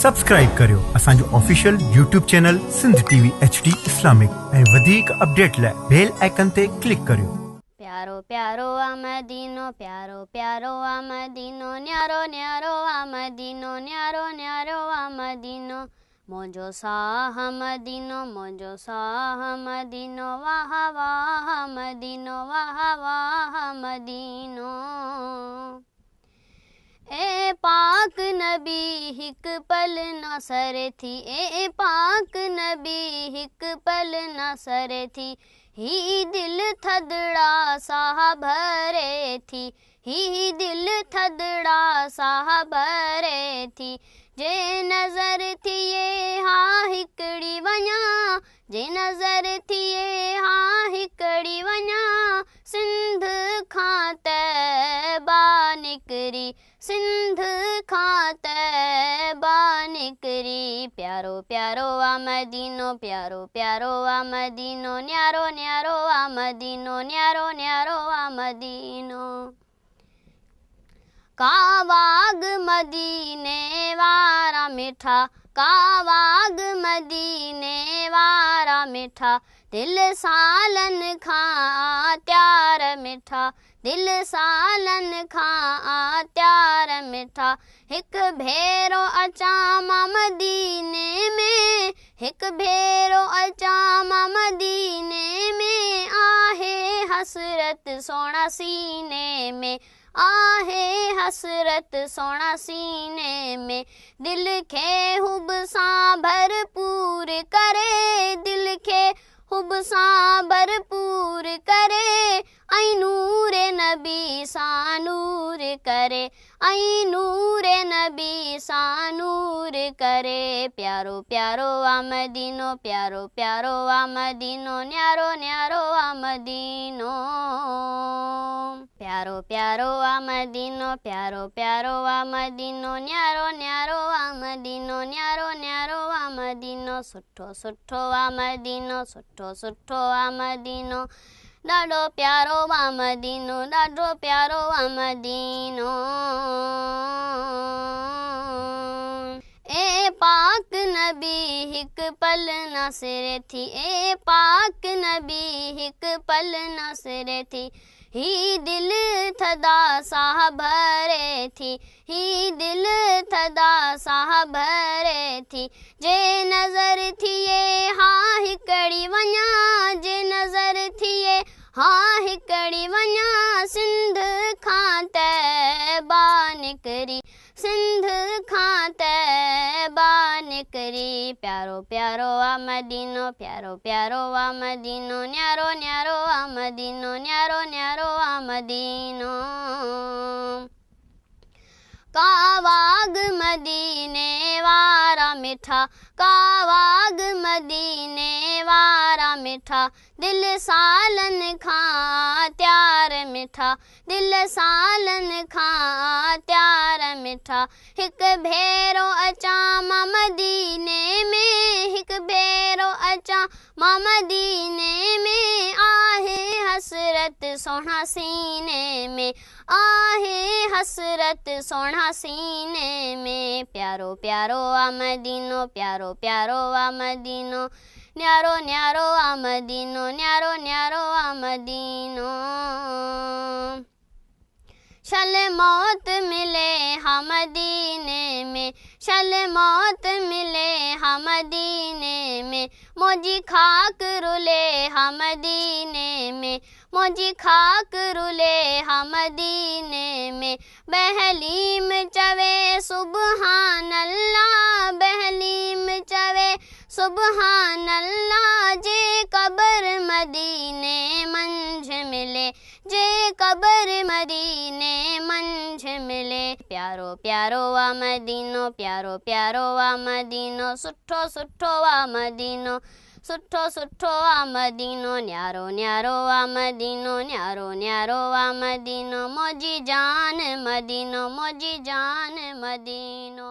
Subscribe करियो असांजो official YouTube channel Sindh TV HD Islamic ऐं वधीक अपडेट लाइ बेल आइकन ते क्लिक करियो। प्यारो प्यारो आ मदीनो, प्यारो प्यारो आ मदीनो, न्यारो न्यारो आ मदीनो, न्यारो न्यारो आ मदीनो, मोजो साह मदीनो, मोजो साह मदीनो, वाह वाह मदीनो, वाह वाह मदीनो। ए पाक नबी हिक पल न सरे थी, ए पाक नबी हिक पल न सरे थी, ही दिल थदड़ा साह भरे थी, ही दिल थदड़ा साह भरे थी। जे नज़र थिए हाँ हिकड़ी वञा, जे नज़र थिए हाँ हिकड़ी वञा, सिंध खां तैबा निकरी, सिंध खां तैबा निकरी। प्यारो प्यारो आ मदीनो, प्यारो प्यारो आ मदीनो, न्यारो न्यारो आ मदीनो, न्यारो न्यारो आ मदीनो। कावाग मदीने वारा मिठा, कावाग मदीने वारा मिठा, दिल सालन खां त्यार मिठा, दिल सालन खां त्यार मिठा। हिक भेरो अचां मां मदीने में, हिक भेरो अचां मां मदीने में, आहे हसरत सोना सीने में, आहे हसरत सोना सीने में। दिल खे हुब सां भरपूर करे, दिल खे हुब सां भरपूर करे, ऐं नूरे नबी सां नूर करे, ऐं नूरे नबी सां नूर करे। प्यारो प्यारो आ मदीनो, प्यारो प्यारो आ मदीनो, न्यारो न्यारो आ मदीनो। प्यारो प्यारो आ मदीनो, प्यारो प्यारो आ मदीनो, न्यारो न्यारो आ मदीनो, न्यारो न्यारो आ मदीनो। सुठो सुठो आ मदीनो, सुठो सुठो आ मदीनो, ॾाढो प्यारो आ मदीनो, ॾाढो प्यारो आ मदीनो। ए पाक नबी हिक पल न सिरे थी, ए पाक नबी हिक पल न सिरे थी, ही दिल थदा साह भरे थी, ही दिल थदा साह भरे थी। जे नज़र थिए हाँ हिकड़ी वञा, जे नज़र थिए हाँ हिकड़ी वञा, सिंध खां तैबा निकरी, सिंध खां तैबा निकरी। प्यारो प्यारो आ मदीनो, प्यारो प्यारो आ मदीनो, न्यारो न्यारो आ मदीनो, न्यारो न्यारो आ मदीनो। कावाग मदीने वारा मिठा, कावाग मदीने वारा मिठा, दिल सालन खां त्यार मिठा, दिल सालन खां त्यार मिठा। हिक भेरो अचां मां मदीने में, हिक भेरो अचां मां मदीने में, आहे हसरत सोना सीने में, आहे हसरत सोना सीने में। प्यारो प्यारो आ मदीनो, प्यारो प्यारो आ मदीनो, न्यारो न्यारो आ मदीनो, न्यारो न्यारो आ मदीनो। शल मौत मिले हाँ मदीने में, शल मौत मिले हाँ मदीने में, मोजी खाक रुले हाँ मदीने में, मोजी खाक रुले हाँ मदीने में। बहलीम चवे सुबहान अल्लाह, बहलीम चवे सुबहान अल्लाह, जे कबर मदीने मंझ मिले, जे कबर मदीने मंझ मिले। प्यारो प्यारो आ मदीनो, प्यारो प्यारो आ मदीनो, सुठो सुठो आ मदीनो, सुठो सुठो आ मदीनो, न्यारो न्यारो आ मदीनो, न्यारो न्यारो आ मदीनो, मोजी जान मदीनो, मोजी जान मदीनो।